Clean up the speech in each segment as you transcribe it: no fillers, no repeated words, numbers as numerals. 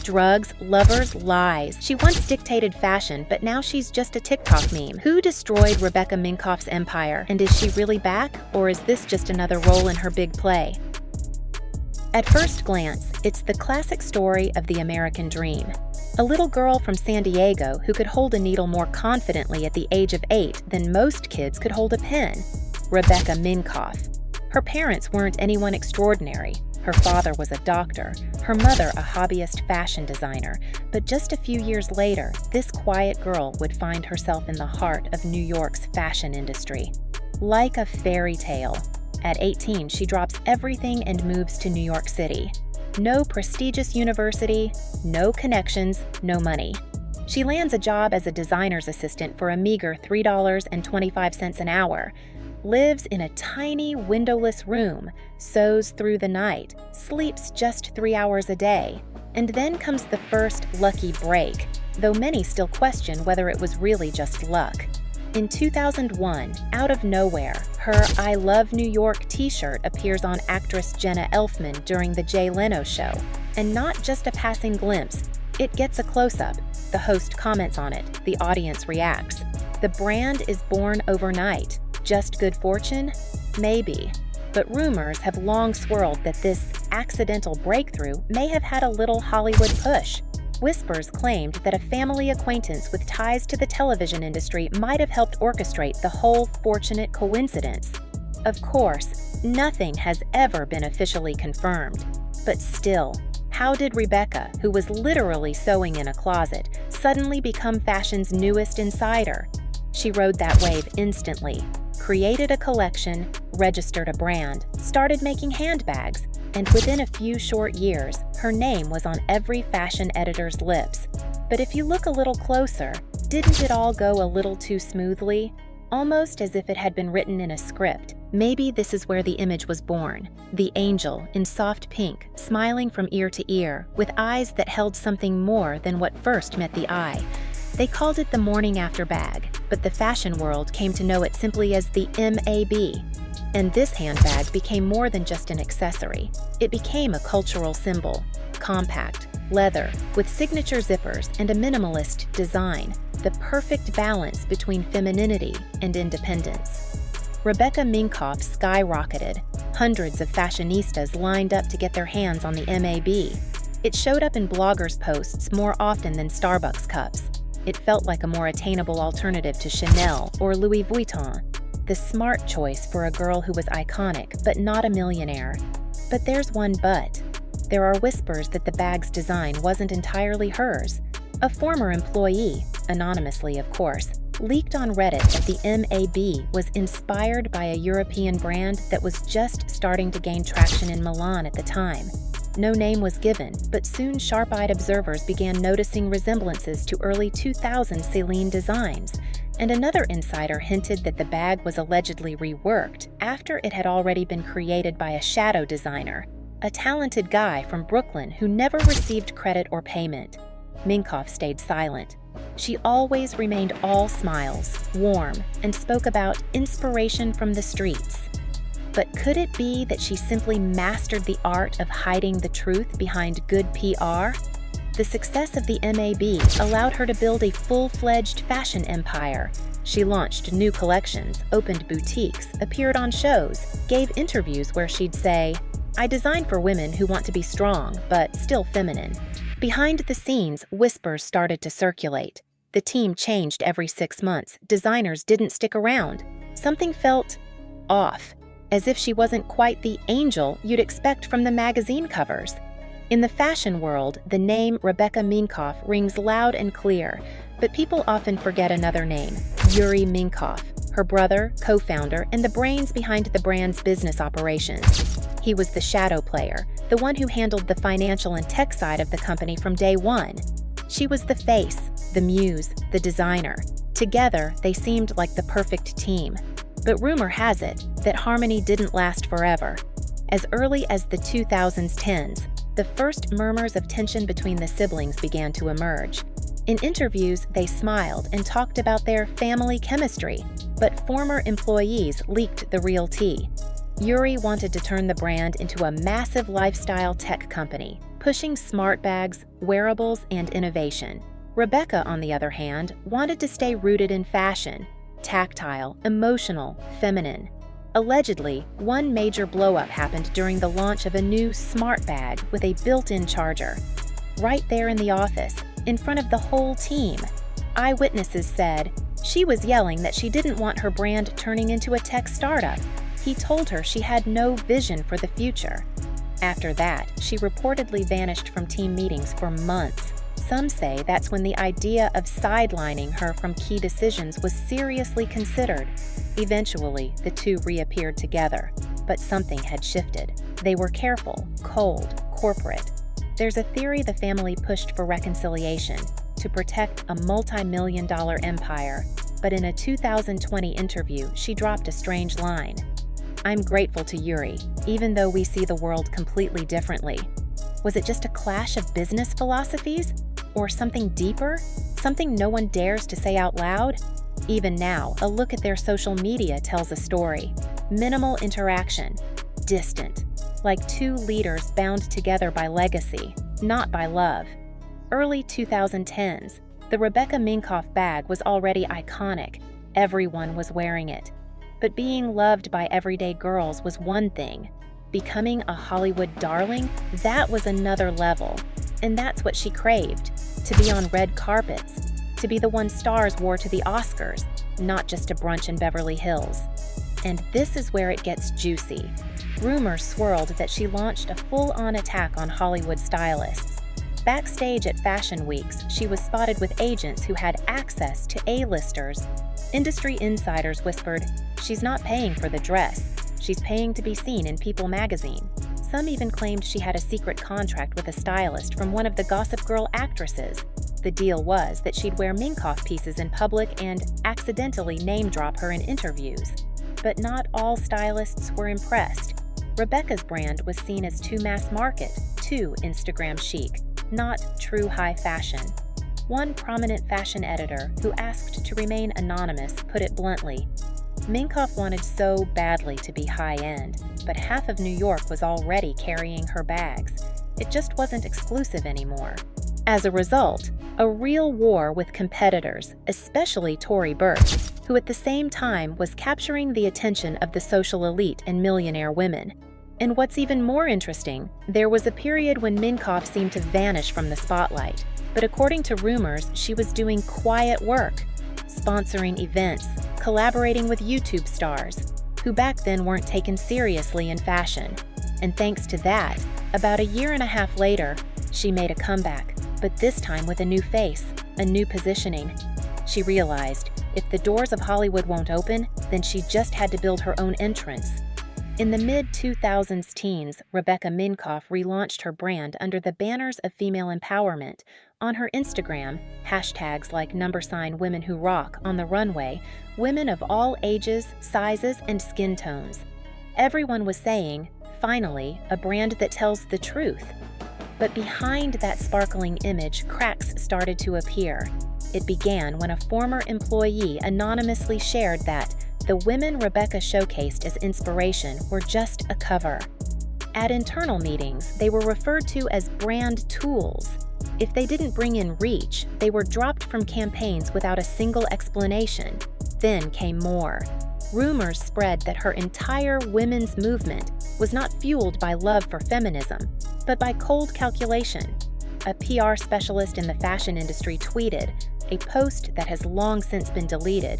drugs, lovers, lies. She once dictated fashion, but now she's just a TikTok meme. Who destroyed Rebecca Minkoff's empire? And is she really back? Or is this just another role in her big play? At first glance, it's the classic story of the American dream. A little girl from San Diego who could hold a needle more confidently at the age of 8 than most kids could hold a pen. Rebecca Minkoff. Her parents weren't anyone extraordinary. Her father was a doctor, her mother a hobbyist fashion designer, but just a few years later, this quiet girl would find herself in the heart of New York's fashion industry. Like a fairy tale. At 18, she drops everything and moves to New York City. No prestigious university, no connections, no money. She lands a job as a designer's assistant for a meager $3.25 an hour, lives in a tiny, windowless room, sews through the night, sleeps just 3 hours a day. And then comes the first lucky break, though many still question whether it was really just luck. In 2001, out of nowhere, her I Love New York t-shirt appears on actress Jenna Elfman during the Jay Leno show. And not just a passing glimpse, it gets a close-up. The host comments on it, the audience reacts. The brand is born overnight. Just good fortune? Maybe. But rumors have long swirled that this accidental breakthrough may have had a little Hollywood push. Whispers claimed that a family acquaintance with ties to the television industry might have helped orchestrate the whole fortunate coincidence. Of course, nothing has ever been officially confirmed. But still, how did Rebecca, who was literally sewing in a closet, suddenly become fashion's newest insider? She rode that wave instantly, created a collection, registered a brand, started making handbags, and within a few short years, her name was on every fashion editor's lips. But if you look a little closer, didn't it all go a little too smoothly? Almost as if it had been written in a script. Maybe this is where the image was born. The angel, in soft pink, smiling from ear to ear, with eyes that held something more than what first met the eye. They called it the morning after bag, but the fashion world came to know it simply as the MAB. And this handbag became more than just an accessory. It became a cultural symbol. Compact, leather, with signature zippers and a minimalist design. The perfect balance between femininity and independence. Rebecca Minkoff skyrocketed. Hundreds of fashionistas lined up to get their hands on the MAB. It showed up in bloggers' posts more often than Starbucks cups. It felt like a more attainable alternative to Chanel or Louis Vuitton. The smart choice for a girl who was iconic, but not a millionaire. But there's one but. There are whispers that the bag's design wasn't entirely hers. A former employee, anonymously of course, leaked on Reddit that the MAB was inspired by a European brand that was just starting to gain traction in Milan at the time. No name was given, but soon sharp-eyed observers began noticing resemblances to early 2000s Celine designs. And another insider hinted that the bag was allegedly reworked after it had already been created by a shadow designer, a talented guy from Brooklyn who never received credit or payment. Minkoff stayed silent. She always remained all smiles, warm, and spoke about inspiration from the streets. But could it be that she simply mastered the art of hiding the truth behind good PR? The success of the MAB allowed her to build a full-fledged fashion empire. She launched new collections, opened boutiques, appeared on shows, gave interviews where she'd say, "I design for women who want to be strong, but still feminine." Behind the scenes, whispers started to circulate. The team changed every 6 months. Designers didn't stick around. Something felt off, as if she wasn't quite the angel you'd expect from the magazine covers. In the fashion world, the name Rebecca Minkoff rings loud and clear, but people often forget another name, Yuri Minkoff, her brother, co-founder, and the brains behind the brand's business operations. He was the shadow player, the one who handled the financial and tech side of the company from day one. She was the face, the muse, the designer. Together, they seemed like the perfect team. But rumor has it that harmony didn't last forever. As early as the 2010s, the first murmurs of tension between the siblings began to emerge. In interviews, they smiled and talked about their family chemistry, but former employees leaked the real tea. Yuri wanted to turn the brand into a massive lifestyle tech company, pushing smart bags, wearables, and innovation. Rebecca, on the other hand, wanted to stay rooted in fashion, tactile, emotional, feminine. Allegedly, one major blow-up happened during the launch of a new smart bag with a built-in charger. Right there in the office, in front of the whole team. Eyewitnesses said, she was yelling that she didn't want her brand turning into a tech startup. He told her she had no vision for the future. After that, she reportedly vanished from team meetings for months. Some say that's when the idea of sidelining her from key decisions was seriously considered. Eventually, the two reappeared together, but something had shifted. They were careful, cold, corporate. There's a theory the family pushed for reconciliation to protect a multi-million-dollar empire, but in a 2020 interview, she dropped a strange line. "I'm grateful to Yuri, even though we see the world completely differently." Was it just a clash of business philosophies? Or something deeper? Something no one dares to say out loud? Even now, a look at their social media tells a story. Minimal interaction, distant, like two leaders bound together by legacy, not by love. Early 2010s, the Rebecca Minkoff bag was already iconic. Everyone was wearing it. But being loved by everyday girls was one thing. Becoming a Hollywood darling, that was another level. And that's what she craved, to be on red carpets, to be the one stars wore to the Oscars, not just a brunch in Beverly Hills. And this is where it gets juicy. Rumors swirled that she launched a full-on attack on Hollywood stylists. Backstage at fashion weeks, she was spotted with agents who had access to A-listers. Industry insiders whispered, "She's not paying for the dress. She's paying to be seen in People magazine." Some even claimed she had a secret contract with a stylist from one of the Gossip Girl actresses. The deal was that she'd wear Minkoff pieces in public and accidentally name-drop her in interviews. But not all stylists were impressed. Rebecca's brand was seen as too mass market, too Instagram chic, not true high fashion. One prominent fashion editor, who asked to remain anonymous, put it bluntly, "Minkoff wanted so badly to be high-end, but half of New York was already carrying her bags. It just wasn't exclusive anymore." As a result, a real war with competitors, especially Tory Burch, who at the same time was capturing the attention of the social elite and millionaire women. And what's even more interesting, there was a period when Minkoff seemed to vanish from the spotlight. But according to rumors, she was doing quiet work, sponsoring events, collaborating with YouTube stars, who back then weren't taken seriously in fashion. And thanks to that, about a year and a half later, she made a comeback, but this time with a new face, a new positioning. She realized, if the doors of Hollywood won't open, then she just had to build her own entrance. In the mid-2000s teens, Rebecca Minkoff relaunched her brand under the banners of female empowerment. On her Instagram, hashtags like #women who rock on the runway, women of all ages, sizes, and skin tones. Everyone was saying, finally, a brand that tells the truth. But behind that sparkling image, cracks started to appear. It began when a former employee anonymously shared that the women Rebecca showcased as inspiration were just a cover. At internal meetings, they were referred to as brand tools. If they didn't bring in reach, they were dropped from campaigns without a single explanation. Then came more. Rumors spread that her entire women's movement was not fueled by love for feminism, but by cold calculation. A PR specialist in the fashion industry tweeted, a post that has long since been deleted,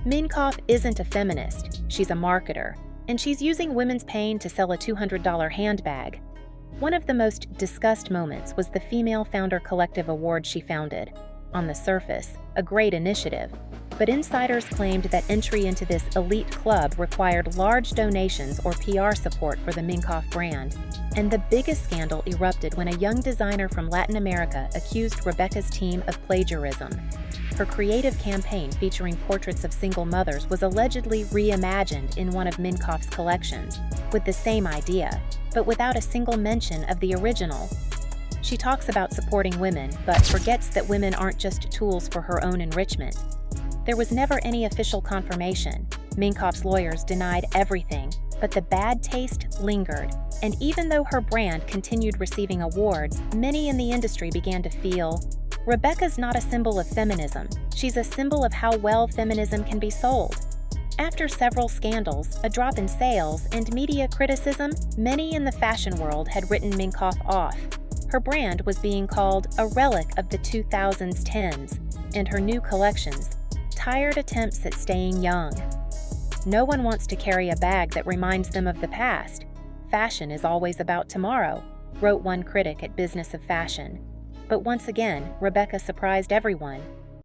"Minkoff isn't a feminist, she's a marketer, and she's using women's pain to sell a $200 handbag." One of the most discussed moments was the Female Founder Collective Award she founded. On the surface, a great initiative, but insiders claimed that entry into this elite club required large donations or PR support for the Minkoff brand. And the biggest scandal erupted when a young designer from Latin America accused Rebecca's team of plagiarism. Her creative campaign featuring portraits of single mothers was allegedly reimagined in one of Minkoff's collections, with the same idea, but without a single mention of the original. She talks about supporting women, but forgets that women aren't just tools for her own enrichment. There was never any official confirmation. Minkoff's lawyers denied everything, But the bad taste lingered, and even though her brand continued receiving awards, many in the industry began to feel, Rebecca's not a symbol of feminism, she's a symbol of how well feminism can be sold. After several scandals, a drop in sales, and media criticism, many in the fashion world had written Minkoff off. Her brand was being called a relic of the 2010s, and her new collections, tired attempts at staying young. No one wants to carry a bag that reminds them of the past. Fashion is always about tomorrow, wrote one critic at Business of Fashion. But once again, Rebecca surprised everyone.